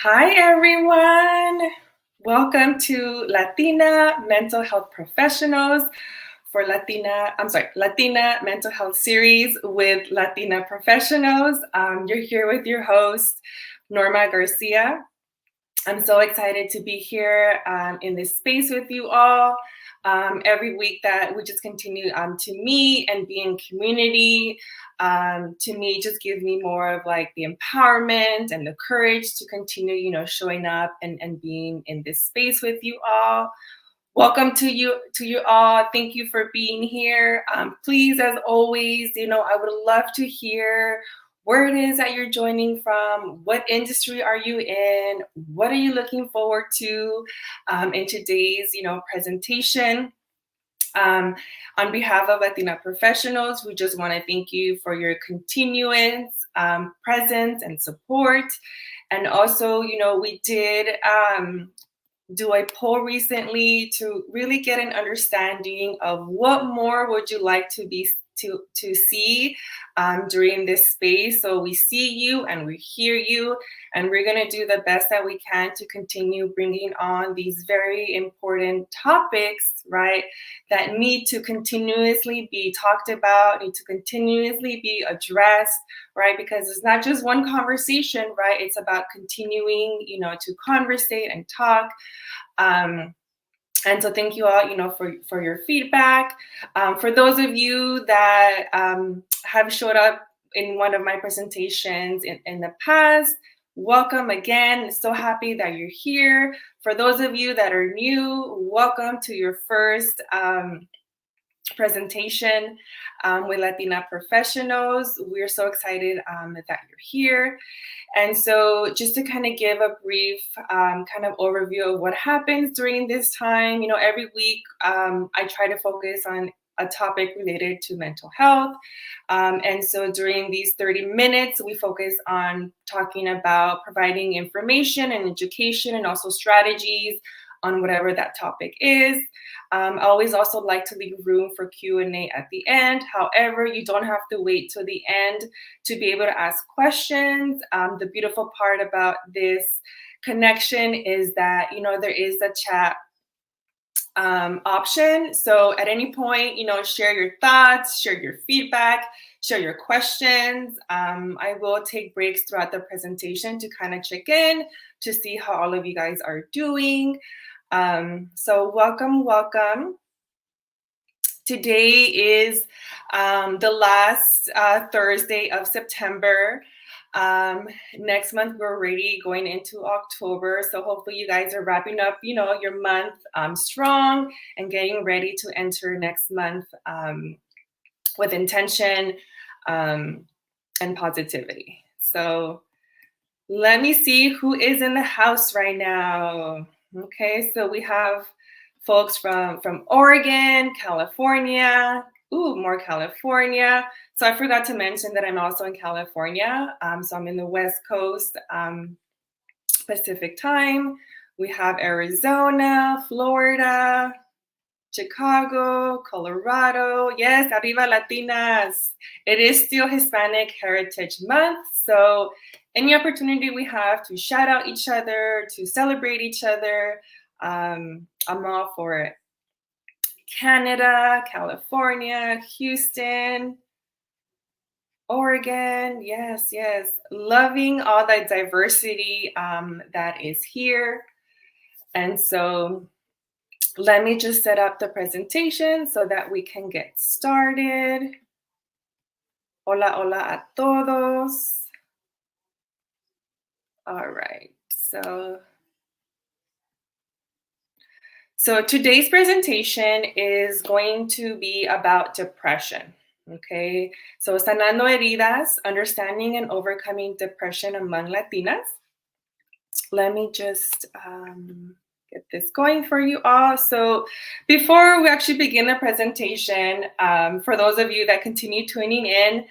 Hi, everyone. Welcome to Latina Mental Health Professionals for Latina Mental Health Series with Latina Professionals. You're here with your host, Norma Garcia. I'm so excited to be here in this space with you all. Every week that we just continue to meet and be in community. To me, just gives me more of like the empowerment and the courage to continue, showing up and being in this space with you all. Welcome to you all. Thank you for being here. Please, as always, I would love to hear where it is that you're joining from. What industry are you in? What are you looking forward to in today's, presentation? On behalf of Latina Professionals, we just want to thank you for your continuance, presence, and support. And also, we did do a poll recently to really get an understanding of what more would you like to see during this space. So we see you and we hear you, and we're going to do the best that we can to continue bringing on these very important topics, right, that need to continuously be talked about, need to continuously be addressed, right, because it's not just one conversation, right, it's about continuing, to conversate and talk. And so thank you all, for your feedback. For those of you that have showed up in one of my presentations in the past, welcome again. So happy that you're here. For those of you that are new, welcome to your first presentation with Latina Professionals. We're so excited that you're here. And so just to kind of give a brief kind of overview of what happens during this time, every week I try to focus on a topic related to mental health. And so during these 30 minutes, we focus on talking about providing information and education and also strategies on whatever that topic is. I always also like to leave room for Q&A at the end. However, you don't have to wait till the end to be able to ask questions. The beautiful part about this connection is that, there is a chat option. So at any point, share your thoughts, share your feedback, share your questions. I will take breaks throughout the presentation to kind of check in to see how all of you guys are doing. So welcome. Today is the last Thursday of September. Next month, we're already going into October. So hopefully you guys are wrapping up, your month strong and getting ready to enter next month with intention and positivity. So let me see who is in the house right now. Okay, so we have folks from Oregon, California. Ooh, more California. So I forgot to mention that I'm also in California. So I'm in the West Coast Pacific time. We have Arizona, Florida, Chicago, Colorado. Yes, arriba Latinas. It is still Hispanic Heritage Month. So any opportunity we have to shout out each other, to celebrate each other, I'm all for it. Canada, California, Houston, Oregon. Yes. Loving all the diversity that is here. And so let me just set up the presentation so that we can get started. Hola a todos. All right, so today's presentation is going to be about depression, okay? So Sanando Heridas, Understanding and Overcoming Depression Among Latinas. Let me just get this going for you all. So before we actually begin the presentation, for those of you that continue tuning in,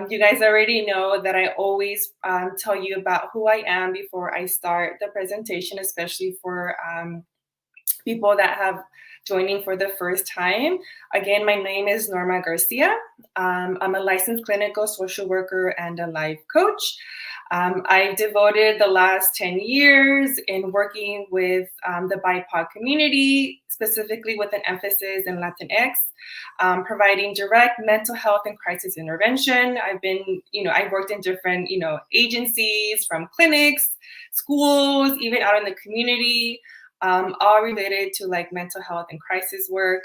you guys already know that I always tell you about who I am before I start the presentation, especially for people that have joining for the first time. Again, my name is Norma Garcia. I'm a licensed clinical social worker and a life coach. I've devoted the last 10 years in working with the BIPOC community, specifically with an emphasis in Latinx, providing direct mental health and crisis intervention. I've worked in different, agencies, from clinics, schools, even out in the community, all related to like mental health and crisis work.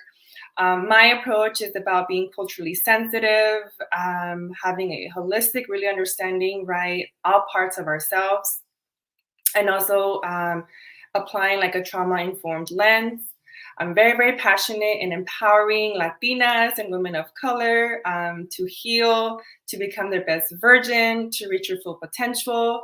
My approach is about being culturally sensitive, having a holistic, really understanding, right, all parts of ourselves, and also applying like a trauma-informed lens. I'm very, very passionate in empowering Latinas and women of color to heal, to become their best version, to reach your full potential.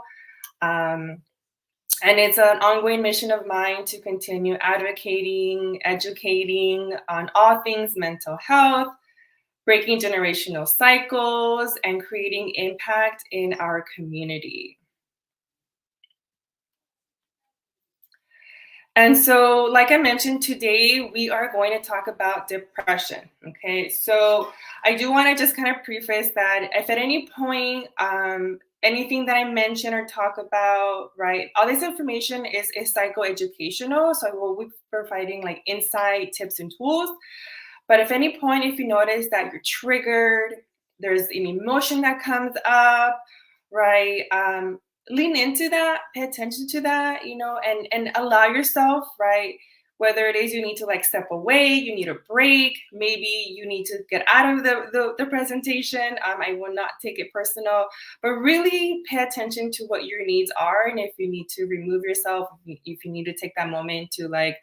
And it's an ongoing mission of mine to continue advocating, educating on all things mental health, breaking generational cycles, and creating impact in our community. And so, like I mentioned, today we are going to talk about depression. Okay, so I do want to just kind of preface that if at any point anything that I mention or talk about, right, all this information is psychoeducational. So I will be providing like insight, tips, and tools. But if any point, if you notice that you're triggered, there's an emotion that comes up, right? Lean into that, pay attention to that, and allow yourself, right? Whether it is you need to like step away, you need a break, maybe you need to get out of the presentation. I will not take it personal, but really pay attention to what your needs are. And if you need to remove yourself, if you need to take that moment to like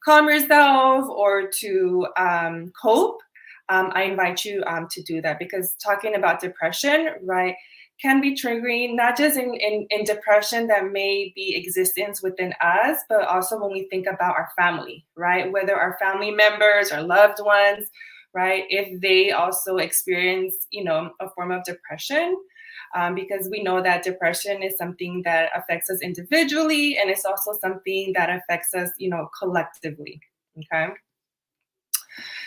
calm yourself or to cope, I invite you to do that, because talking about depression, right, can be triggering, not just in depression that may be existence within us, but also when we think about our family, right? Whether our family members, our loved ones, right, if they also experience, a form of depression, because we know that depression is something that affects us individually, and it's also something that affects us, collectively. Okay.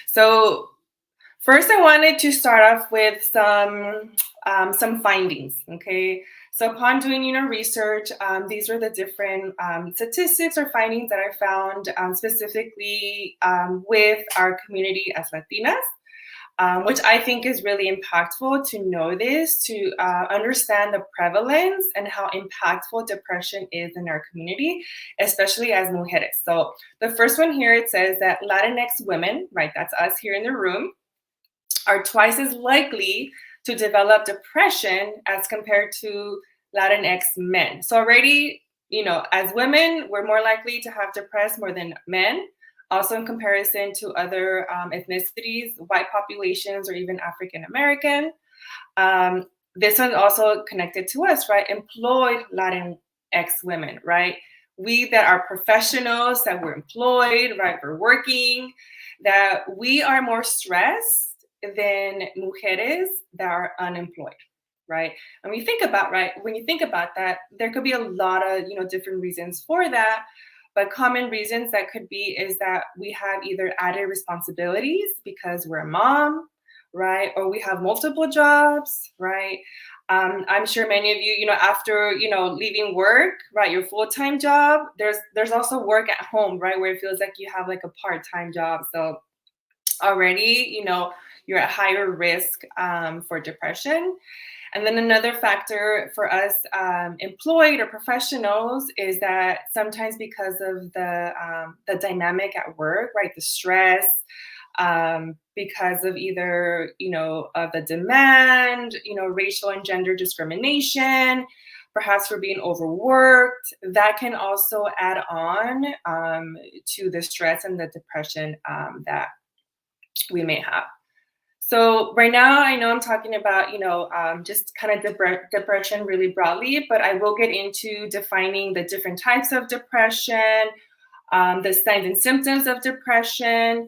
So first, I wanted to start off with some findings. Okay, so upon doing research, these are the different statistics or findings that I found specifically with our community as Latinas. Which I think is really impactful to know this, to understand the prevalence and how impactful depression is in our community, especially as mujeres. So the first one here, it says that Latinx women, right, that's us here in the room, are twice as likely to develop depression as compared to Latinx men. So already, as women, we're more likely to have depressed more than men. Also in comparison to other ethnicities, white populations, or even African American. This one's also connected to us, right? Employed Latinx women, right? We that are professionals, that we're employed, right? We're working, that we are more stressed than mujeres that are unemployed, right? And when you think about that, there could be a lot of, different reasons for that. But common reasons that could be is that we have either added responsibilities because we're a mom, right? Or we have multiple jobs, right? I'm sure many of you, after, leaving work, right, your full-time job, there's also work at home, right? Where it feels like you have like a part-time job. So already, you're at higher risk for depression. And then another factor for us employed or professionals is that sometimes because of the dynamic at work, right, the stress, because of either, of the demand, racial and gender discrimination, perhaps for being overworked, that can also add on to the stress and the depression that we may have. So right now, I know I'm talking about, just kind of depression really broadly, but I will get into defining the different types of depression, the signs and symptoms of depression,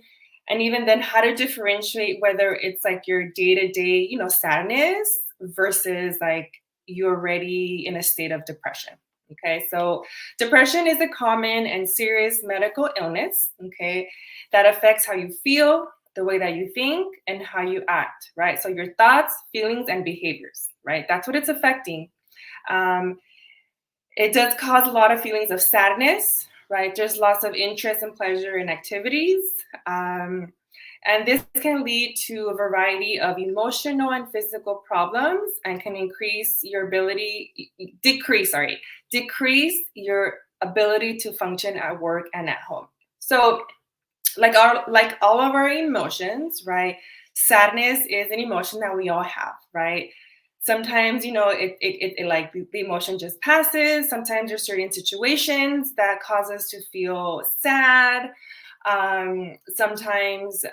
and even then how to differentiate whether it's like your day-to-day, sadness versus like you're already in a state of depression. Okay, so depression is a common and serious medical illness, okay, that affects how you feel, the way that you think, and how you act, right? So your thoughts, feelings, and behaviors, right? That's what it's affecting. Um, it does cause a lot of feelings of sadness, right? There's lots of interest and pleasure in activities. Um, and this can lead to a variety of emotional and physical problems and can decrease your ability to function at work and at home. So like all of our emotions, right? Sadness is an emotion that we all have, right? Sometimes, it like the emotion just passes. Sometimes there's certain situations that cause us to feel sad. Sometimes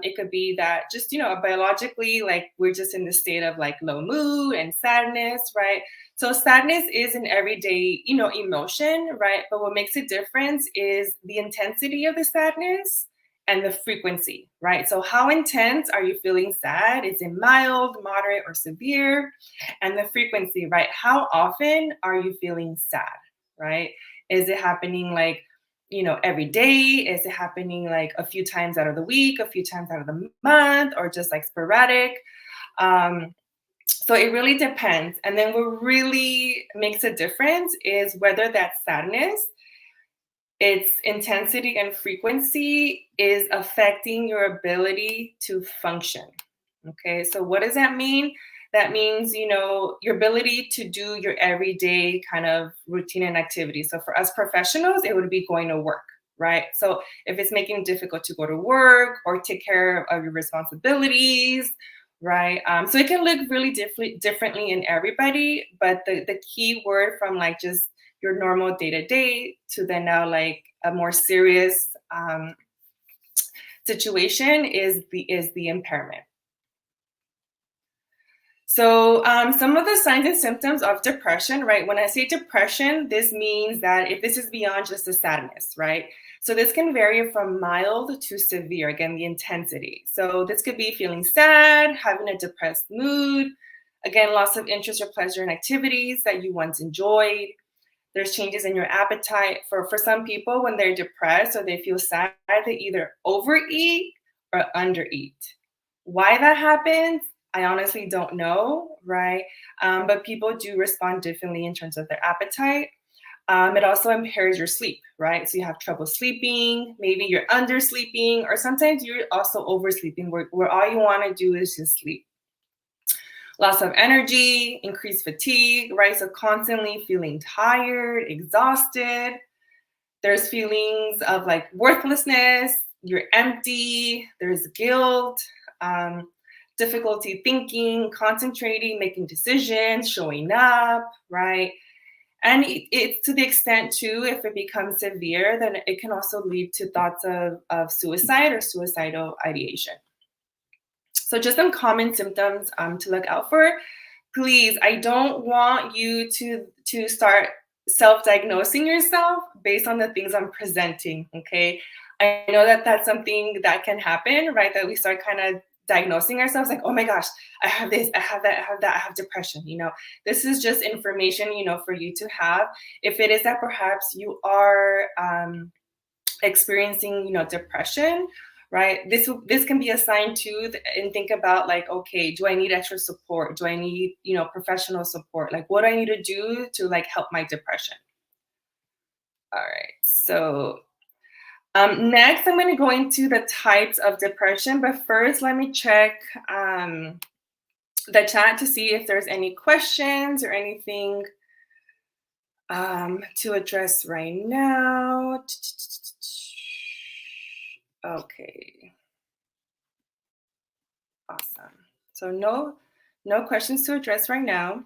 it could be that just, biologically, like we're just in the state of like low mood and sadness, right? So sadness is an everyday, emotion, right? But what makes a difference is the intensity of the sadness and the frequency, right? So how intense are you feeling sad? Is it mild, moderate, or severe? And the frequency, right? How often are you feeling sad, right? Is it happening like, every day? Is it happening like a few times out of the week, a few times out of the month, or just like sporadic? So it really depends. And then what really makes a difference is whether that sadness, its intensity and frequency is affecting your ability to function. Okay, so what does that mean? That means, your ability to do your everyday kind of routine and activity. So for us professionals, it would be going to work, right? So if it's making it difficult to go to work or take care of your responsibilities, right? So it can look really differently in everybody, but the key word from like just your normal day to day to then now like a more serious situation is the impairment. So some of the signs and symptoms of depression, right? When I say depression, this means that if this is beyond just the sadness, right? So this can vary from mild to severe, again, the intensity. So this could be feeling sad, having a depressed mood, again, loss of interest or pleasure in activities that you once enjoyed. There's changes in your appetite. For some people, when they're depressed or they feel sad, they either overeat or undereat. Why that happens, I honestly don't know, right? But people do respond differently in terms of their appetite. It also impairs your sleep, right? So you have trouble sleeping, maybe you're undersleeping, or sometimes you're also oversleeping, where all you want to do is just sleep. Loss of energy, increased fatigue, right? So constantly feeling tired, exhausted. There's feelings of like worthlessness, you're empty, there's guilt, difficulty thinking, concentrating, making decisions, showing up, right? And it's to the extent too, if it becomes severe, then it can also lead to thoughts of suicide or suicidal ideation. So just some common symptoms to look out for. Please, I don't want you to start self-diagnosing yourself based on the things I'm presenting, okay? I know that that's something that can happen, right? That we start kind of diagnosing ourselves like, oh my gosh, I have this, I have that, I have that, I have depression, This is just information, for you to have. If it is that perhaps you are experiencing, depression, right? This can be a sign too, and think about like, okay, do I need extra support? Do I need, professional support? Like, what do I need to do to like help my depression? All right. So next, I'm going to go into the types of depression, but first, let me check the chat to see if there's any questions or anything to address right now. Okay. Awesome. So no questions to address right now.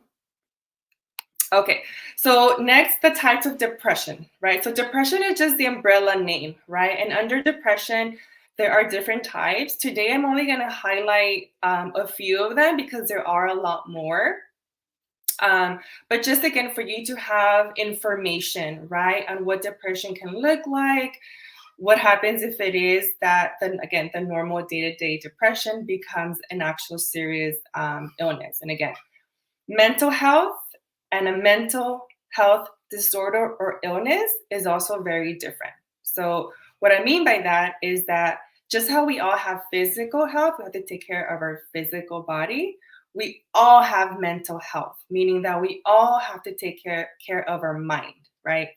Okay. So next, the types of depression, right? So depression is just the umbrella name, right? And under depression, there are different types. Today, I'm only going to highlight a few of them because there are a lot more. But just again, for you to have information, right, on what depression can look like, what happens if it is that, then again, the normal day-to-day depression becomes an actual serious illness. And again, mental health and a mental health disorder or illness is also very different. So what I mean by that is that just how we all have physical health, we have to take care of our physical body. we all have mental health, meaning that we all have to take care of our mind, right?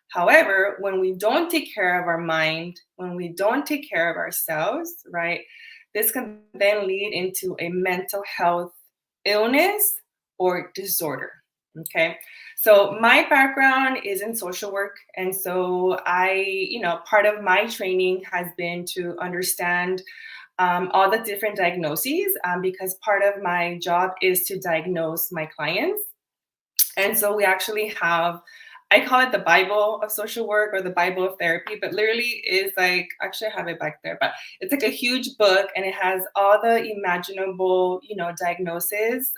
However, when we don't take care of our mind, when we don't take care of ourselves, right, this can then lead into a mental health illness or disorder. Okay. So my background is in social work. And so part of my training has been to understand all the different diagnoses because part of my job is to diagnose my clients. And so we actually have, I call it the Bible of social work or the Bible of therapy, but literally is like, actually I have it back there, but it's like a huge book and it has all the imaginable, diagnoses,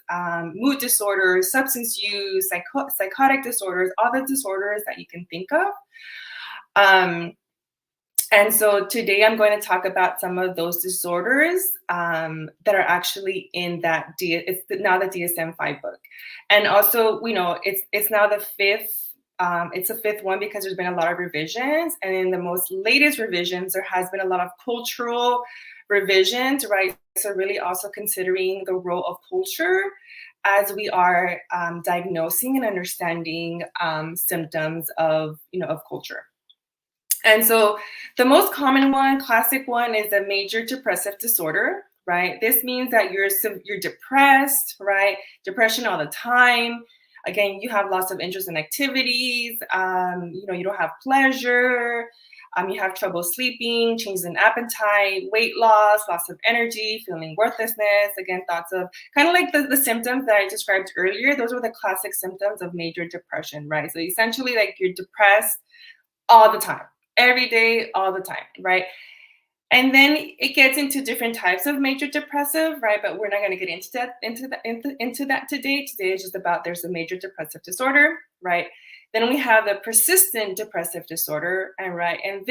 mood disorders, substance use, psychotic disorders, all the disorders that you can think of. And so today I'm going to talk about some of those disorders that are actually in that now the DSM-5 book. And also, it's now the fifth. It's the fifth one because there's been a lot of revisions. And in the most latest revisions, there has been a lot of cultural revisions, right? So really also considering the role of culture as we are diagnosing and understanding symptoms of culture. And so the most common one, classic one, is a major depressive disorder, right? This means that you're depressed, right? Depression all the time. Again, you have lots of interest in activities. You don't have pleasure. You have trouble sleeping, changes in appetite, weight loss of energy, feeling worthlessness. Again, thoughts of kind of like the symptoms that I described earlier. Those were the classic symptoms of major depression, right? So essentially, like you're depressed all the time. Every day, all the time, right? And then it gets into different types of major depressive, right? But we're not going to get into that today. Today is just about there's a major depressive disorder, right? Then we have the persistent depressive disorder, and right, and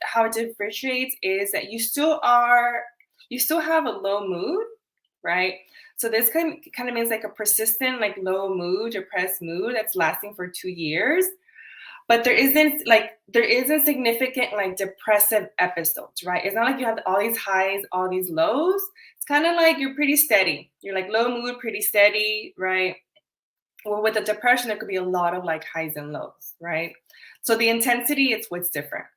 how it differentiates is that you still have a low mood, right? So this kind of means like a persistent, like low mood, depressed mood that's lasting for 2 years. But there isn't significant like depressive episodes, right? It's not like you have all these highs, all these lows. It's kind of like you're pretty steady. You're like low mood, pretty steady, right? Well, with the depression, there could be a lot of like highs and lows, right? So the intensity, it's what's different.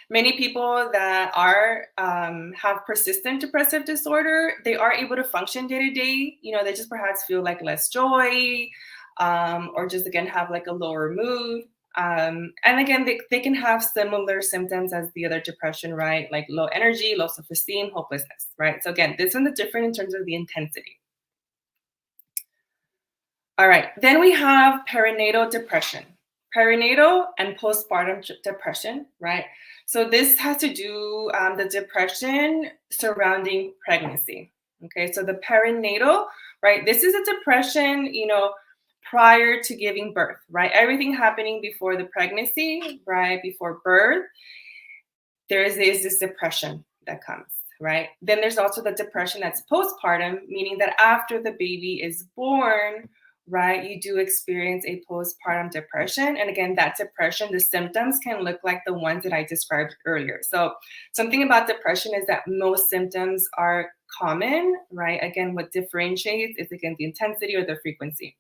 Many people that have persistent depressive disorder, they are able to function day to day. They just perhaps feel like less joy, or just again have like a lower mood. And again, they can have similar symptoms as the other depression, right? Like low energy, low self-esteem, hopelessness, right? So again, this one is different in terms of the intensity. All right, then we have perinatal depression. Perinatal and postpartum depression, right? So this has to do the depression surrounding pregnancy. Okay, so the perinatal, right? This is a depression, prior to giving birth, right? Everything happening before the pregnancy, right? Before birth, there is this depression that comes, right? Then there's also the depression that's postpartum, meaning that after the baby is born, right, you do experience a postpartum depression. And again, that depression, the symptoms can look like the ones that I described earlier. So something about depression is that most symptoms are common, right? Again, what differentiates is again the intensity or the frequency.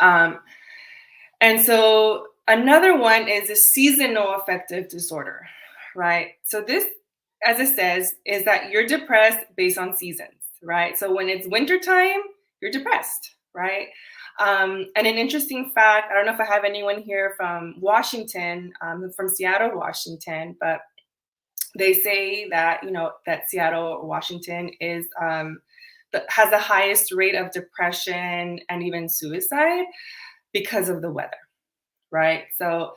And so another one is a seasonal affective disorder, right? So this, as it says, is that you're depressed based on seasons, right? So when it's wintertime, you're depressed, right? And an interesting fact, I don't know if I have anyone here from Washington, from Seattle, Washington, but they say that, that Seattle, Washington has the highest rate of depression and even suicide because of the weather, right? So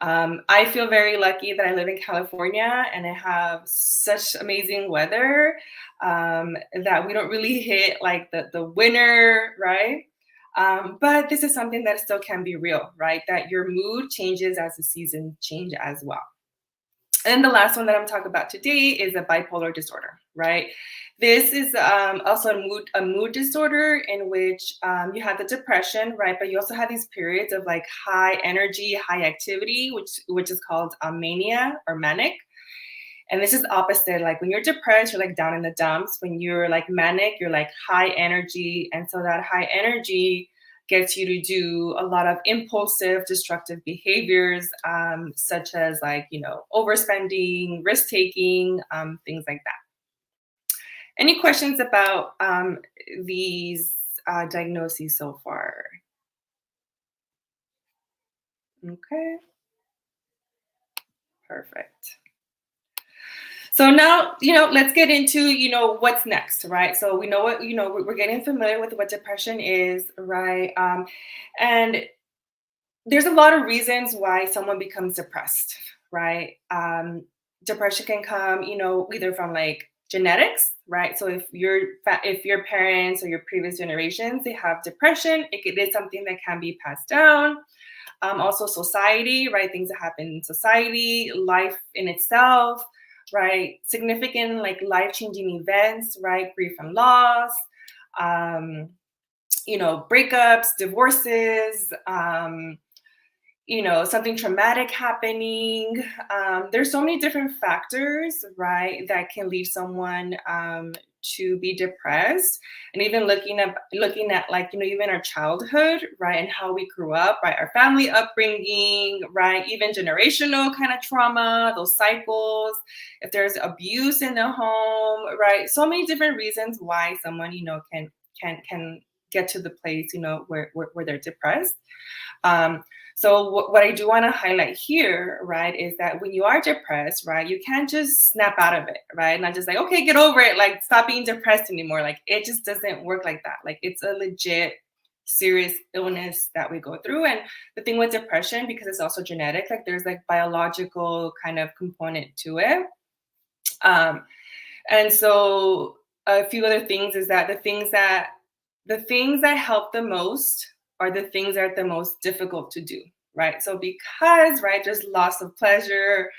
I feel very lucky that I live in California and I have such amazing weather that we don't really hit like the winter, right? But this is something that still can be real, right? That your mood changes as the seasons change as well. And the last one that I'm talking about today is a bipolar disorder, right? This is also a mood disorder in which you have the depression, right? But you also have these periods of like high energy, high activity, which is called mania or manic. And this is opposite. Like when you're depressed, you're like down in the dumps. When you're like manic, you're like high energy. And so that high energy gets you to do a lot of impulsive, destructive behaviors, such as like, overspending, risk taking, things like that. Any questions about these diagnoses so far? Okay, perfect. So now, let's get into, what's next, right? So we know what, we're getting familiar with what depression is, right? And there's a lot of reasons why someone becomes depressed, right? Depression can come, either from like genetics, right? So if your parents or your previous generations they have depression, it is something that can be passed down. Also society, right? Things that happen in society, life in itself, right? Significant like life-changing events, right? Grief and loss, um, breakups, divorces, something traumatic happening. There's so many different factors, right, that can lead someone to be depressed. And even looking at like, even our childhood, right, and how we grew up, right, our family upbringing, right, even generational kind of trauma, those cycles, if there's abuse in the home, right, so many different reasons why someone, can get to the place, where they're depressed. Um, so what I do want to highlight here, right, is that when you are depressed, right, you can't just snap out of it, right? Not just like, okay, get over it, like stop being depressed anymore. Like it just doesn't work like that. Like it's a legit serious illness that we go through. And the thing with depression, because it's also genetic, like there's like biological kind of component to it. Um, and so a few other things is that the things that help the most are the things that are the most difficult to do, right? So because, right, there's loss of pleasure,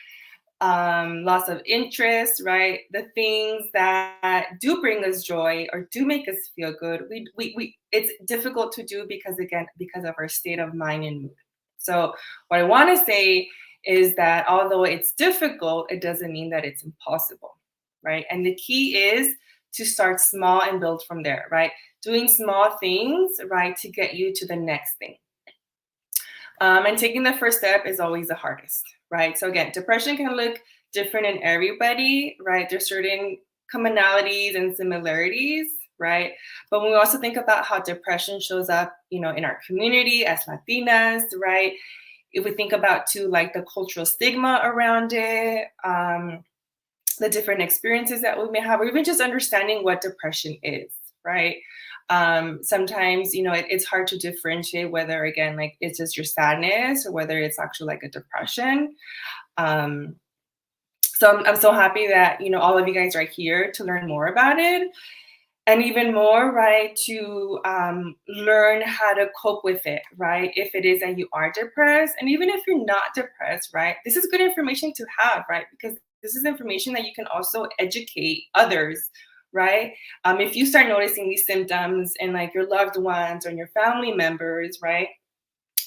loss of interest, right? The things that do bring us joy or do make us feel good, we it's difficult to do because again, because of our state of mind and mood. So what I want to say is that although it's difficult, it doesn't mean that it's impossible, right? And the key is to start small and build from there, right? Doing small things, right, to get you to the next thing. And taking the first step is always the hardest, right? So again, depression can look different in everybody, right? There's certain commonalities and similarities, right? But when we also think about how depression shows up, in our community as Latinas, right? If we think about too, like the cultural stigma around it, the different experiences that we may have, or even just understanding what depression is, right? Sometimes, it's hard to differentiate whether, again, like it's just your sadness or whether it's actually like a depression. Um, so I'm so happy that, all of you guys are here to learn more about it. And even more, right, to learn how to cope with it, right? If it is that you are depressed, and even if you're not depressed, right, this is good information to have, right? Because this is information that you can also educate others, right? If you start noticing these symptoms in like your loved ones or your family members, right?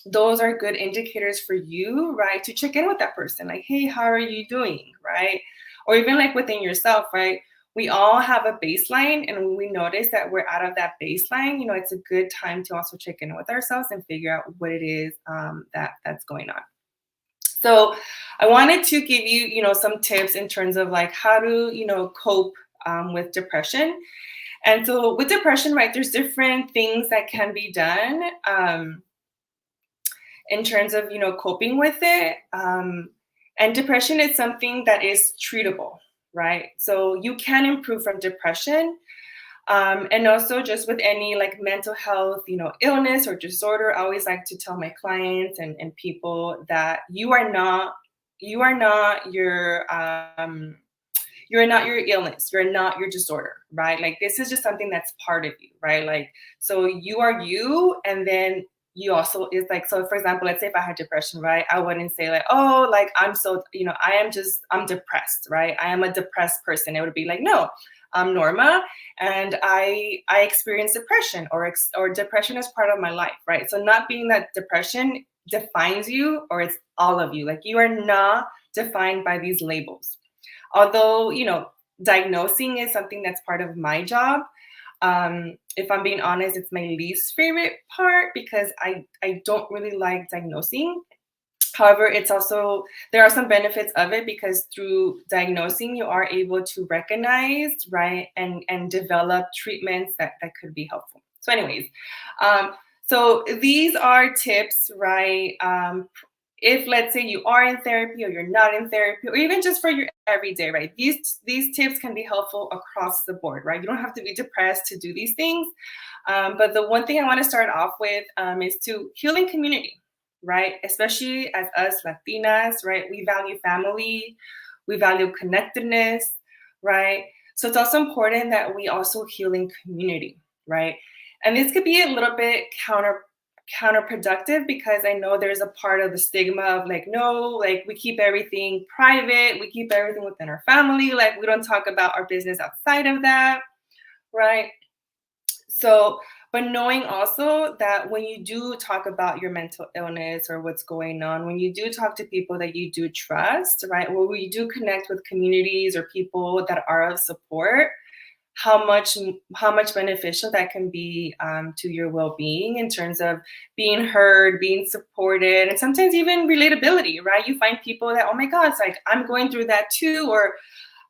Those are good indicators for you, right? To check in with that person, like, hey, how are you doing, right? Or even like within yourself, right? We all have a baseline, and when we notice that we're out of that baseline, it's a good time to also check in with ourselves and figure out what it is that's going on. So I wanted to give you, some tips in terms of like how to, cope with depression. And so with depression, right, there's different things that can be done in terms of, coping with it. And depression is something that is treatable, right? So you can improve from depression. And also just with any like mental health, illness or disorder, I always like to tell my clients and people that you're not your illness, you're not your disorder, right? Like this is just something that's part of you, right? Like, so you are you, and then you also is like, so for example, let's say if I had depression, right? I wouldn't say like, oh, like I'm so, I'm depressed, right? I am a depressed person. It would be like, no, I'm Norma, and I experience depression, or depression is part of my life, right? So not being that depression defines you, or it's all of you. Like you are not defined by these labels. Although, diagnosing is something that's part of my job. If I'm being honest, it's my least favorite part because I don't really like diagnosing. However, it's also, there are some benefits of it because through diagnosing, you are able to recognize, right, and develop treatments that could be helpful. So, anyways, um, so these are tips, right? If let's say you are in therapy or you're not in therapy, or even just for your everyday, right? These tips can be helpful across the board, right? You don't have to be depressed to do these things. But the one thing I want to start off with is to healing community, right? Especially as us Latinas, right? We value family, we value connectedness, right? So it's also important that we also heal in community, right? And this could be a little bit counterproductive because I know there's a part of the stigma of like, no, like we keep everything private, we keep everything within our family, like we don't talk about our business outside of that, right? So, but knowing also that when you do talk about your mental illness or what's going on, when you do talk to people that you do trust, right, or we do connect with communities or people that are of support, how much beneficial that can be to your well-being in terms of being heard, being supported, and sometimes even relatability, right? You find people that, oh my God, it's like I'm going through that too, or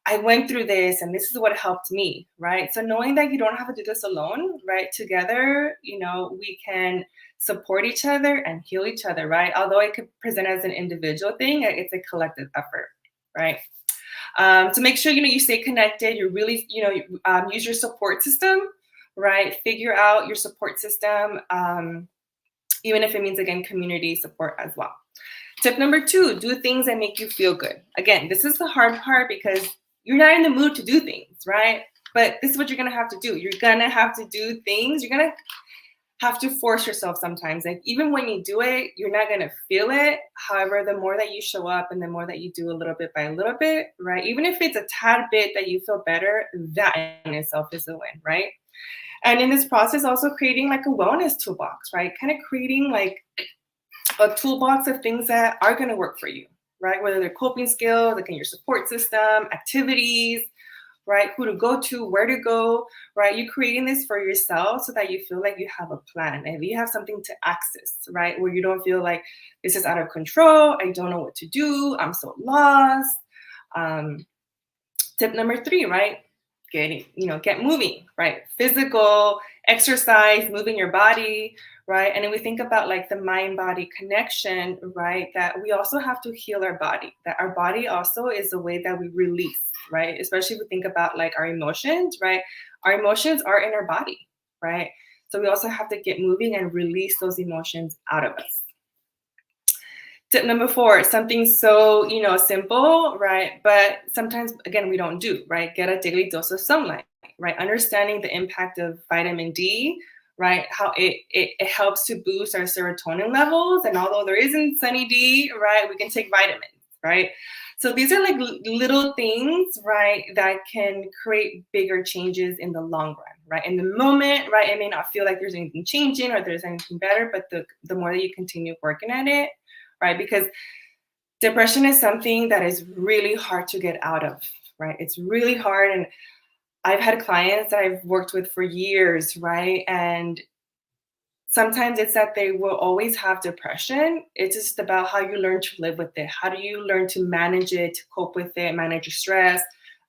I went through this and this is what helped me, right? So knowing that you don't have to do this alone, right? Together, we can support each other and heal each other, right? Although it could present as an individual thing, it's a collective effort, right? So make sure, you stay connected. You really, use your support system, right? Figure out your support system, even if it means, again, community support as well. Tip number 2, do things that make you feel good. Again, this is the hard part because you're not in the mood to do things, right? But this is what you're going to have to do. You're going to have to do things. You're going to have to force yourself sometimes. Like even when you do it, you're not going to feel it. However, the more that you show up and the more that you do a little bit by a little bit, right? Even if it's a tad bit that you feel better, that in itself is a win, right? And in this process, also creating like a wellness toolbox, right? Kind of creating like a toolbox of things that are going to work for you, right? Whether they're coping skills, like in your support system, activities, right? Who to go to, where to go, right? You're creating this for yourself so that you feel like you have a plan and you have something to access, right? Where you don't feel like this is out of control. I don't know what to do. I'm so lost. Tip number 3, right? Get moving, right? Physical exercise, moving your body, right? And then we think about like the mind-body connection, right? That we also have to heal our body, that our body also is the way that we release, right? Especially if we think about like our emotions, right? Our emotions are in our body, right? So we also have to get moving and release those emotions out of us. Tip number 4, something so, simple, right? But sometimes, again, we don't do, right? Get a daily dose of sunlight, right? Understanding the impact of vitamin D, right? How it helps to boost our serotonin levels. And although there isn't sunny D, right, we can take vitamins, right? So these are like little things, right, that can create bigger changes in the long run, right? In the moment, right, it may not feel like there's anything changing or there's anything better, but the more that you continue working at it, right? Because depression is something that is really hard to get out of, right? It's really hard. And I've had clients that I've worked with for years, right? And sometimes it's that they will always have depression. It's just about how you learn to live with it. How do you learn to manage it, to cope with it, manage your stress,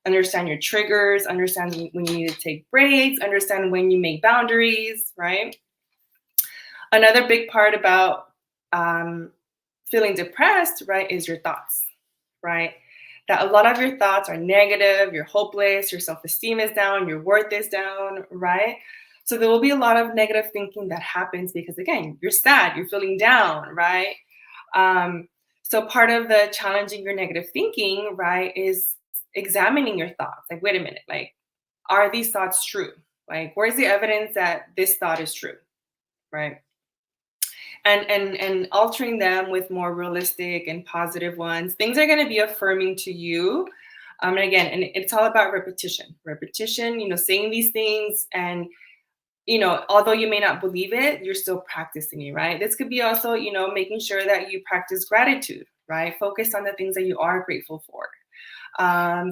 understand your triggers, understand when you need to take breaks, understand when you make boundaries, right? Another big part about feeling depressed, right, is your thoughts, right? That a lot of your thoughts are negative, you're hopeless, your self-esteem is down, your worth is down, right? So there will be a lot of negative thinking that happens because, again, you're sad, you're feeling down, right? So part of the challenging your negative thinking, right, is examining your thoughts. Like, wait a minute, like, are these thoughts true? Like, where's the evidence that this thought is true, right? And altering them with more realistic and positive ones. Things are going to be affirming to you. And again, and it's all about repetition, saying these things. And, although you may not believe it, you're still practicing it, right? This could be also, making sure that you practice gratitude, right? Focus on the things that you are grateful for.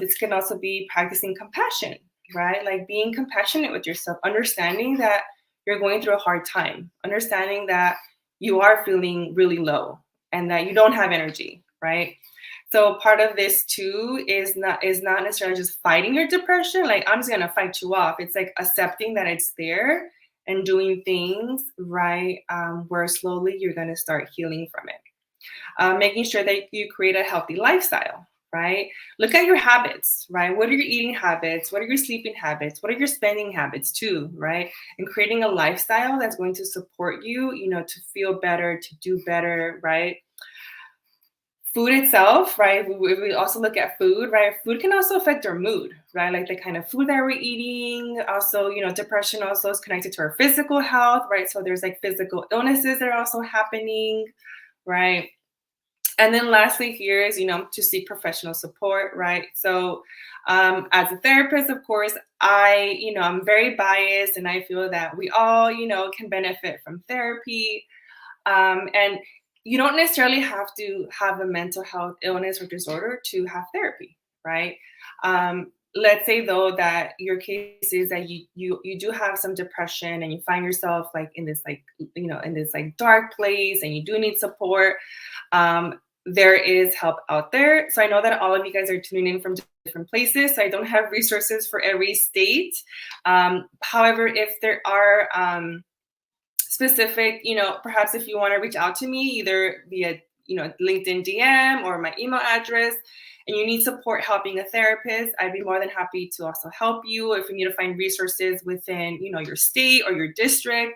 This can also be practicing compassion, right? Like being compassionate with yourself, understanding that you're going through a hard time, understanding that you are feeling really low and that you don't have energy, right? So part of this too is not necessarily just fighting your depression. Like I'm just gonna fight you off. It's like accepting that it's there and doing things right, where slowly you're gonna start healing from it. Making sure that you create a healthy lifestyle, right? Look at your habits, right? What are your eating habits? What are your sleeping habits? What are your spending habits too, right? And creating a lifestyle that's going to support you, to feel better, to do better, right? Food itself, right? We also look at food, right? Food can also affect our mood, right? Like the kind of food that we're eating. Also, depression also is connected to our physical health, right? So there's like physical illnesses that are also happening, right? And then lastly here is, to seek professional support, right? So as a therapist, of course, I'm very biased and I feel that we all, can benefit from therapy. And you don't necessarily have to have a mental health illness or disorder to have therapy, right? Let's say though that your case is that you do have some depression and you find yourself like in this like in this like dark place and you do need support. There is help out there. So I know that all of you guys are tuning in from different places. So I don't have resources for every state. However, if there are specific, perhaps if you want to reach out to me either via, LinkedIn DM or my email address, and you need support helping a therapist, I'd be more than happy to also help you if you need to find resources within, your state or your district.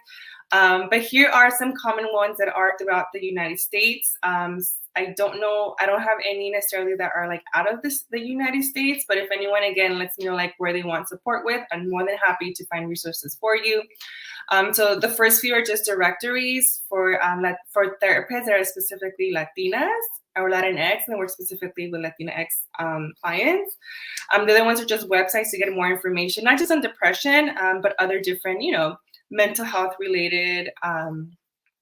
But here are some common ones that are throughout the United States. I don't know, I don't have any necessarily that are like out of the United States, but if anyone, again, lets me know like where they want support with, I'm more than happy to find resources for you. So the first few are just directories for therapists that are specifically Latinas or Latinx, and work specifically with Latinx clients. The other ones are just websites to get more information, not just on depression, but other different, mental health related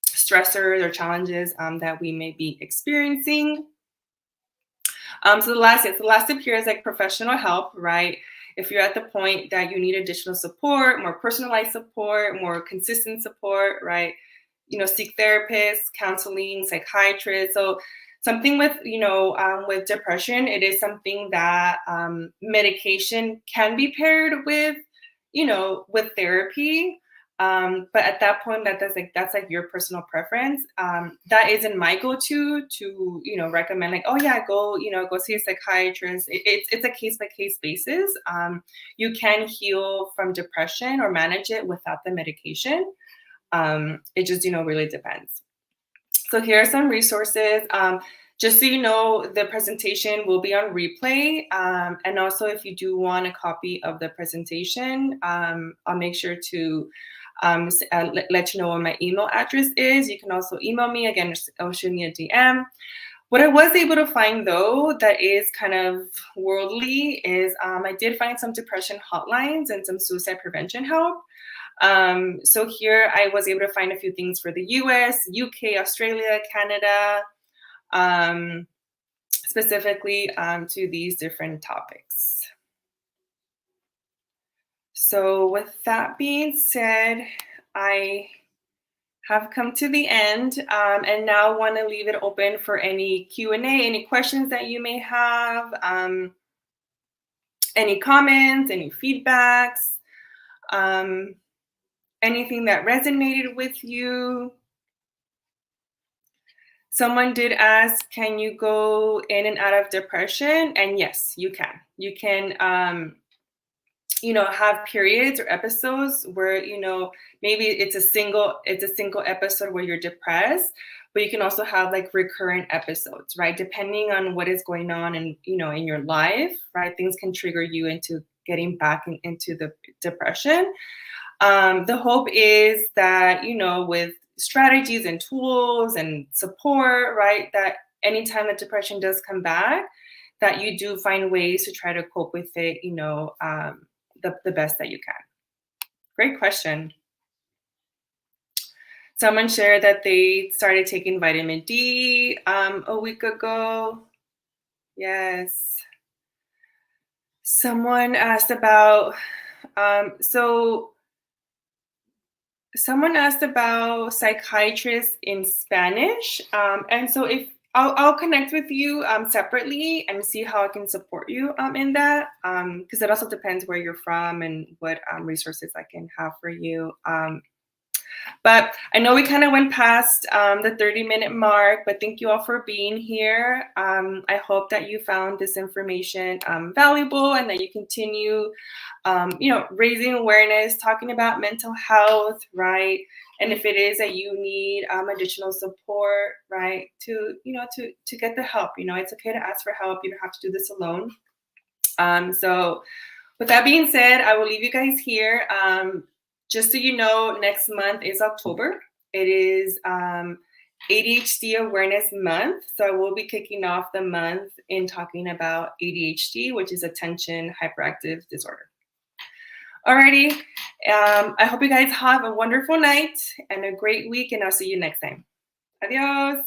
stressors or challenges that we may be experiencing. So the last tip here is like professional help, right? If you're at the point that you need additional support, more personalized support, more consistent support, right? Seek therapists, counseling, psychiatrists. So something with, with depression, it is something that medication can be paired with, with therapy. But at that point, that's like your personal preference. That isn't my go-to to, recommend like, oh yeah, go see a psychiatrist. It's a case-by-case basis. You can heal from depression or manage it without the medication. It just, really depends. So here are some resources. Just so you know, the presentation will be on replay. And also if you do want a copy of the presentation, I'll make sure to let you know what my email address is. You can also email me, again, or shoot me a DM. What I was able to find though, that is kind of worldly is I did find some depression hotlines and some suicide prevention help. So here I was able to find a few things for the US, UK, Australia, Canada, specifically to these different topics. So with that being said, I have come to the end and now want to leave it open for any Q&A, any questions that you may have, any comments, any feedbacks, anything that resonated with you. Someone did ask, can you go in and out of depression? And yes, you can. You can, have periods or episodes where, maybe it's a single episode where you're depressed, but you can also have like recurrent episodes, right? Depending on what is going on in your life, right? Things can trigger you into getting back into the depression. The hope is that, with strategies and tools and support, right, that anytime that depression does come back, that you do find ways to try to cope with it, the best that you can. Great question. Someone shared that they started taking vitamin D a week ago. Yes. Someone asked about, so someone asked about psychiatrists in Spanish. And so if I'll connect with you separately and see how I can support you in that, because it also depends where you're from and what resources I can have for you. But I know we kind of went past the 30-minute mark, but thank you all for being here. I hope that you found this information valuable and that you continue, raising awareness, talking about mental health, right? And if it is that you need additional support, right, to get the help, it's okay to ask for help. You don't have to do this alone. So with that being said, I will leave you guys here. Just so you know, next month is October. It is ADHD Awareness Month. So I will be kicking off the month in talking about ADHD, which is attention hyperactive disorder. Alrighty. I hope you guys have a wonderful night and a great week, and I'll see you next time. Adios.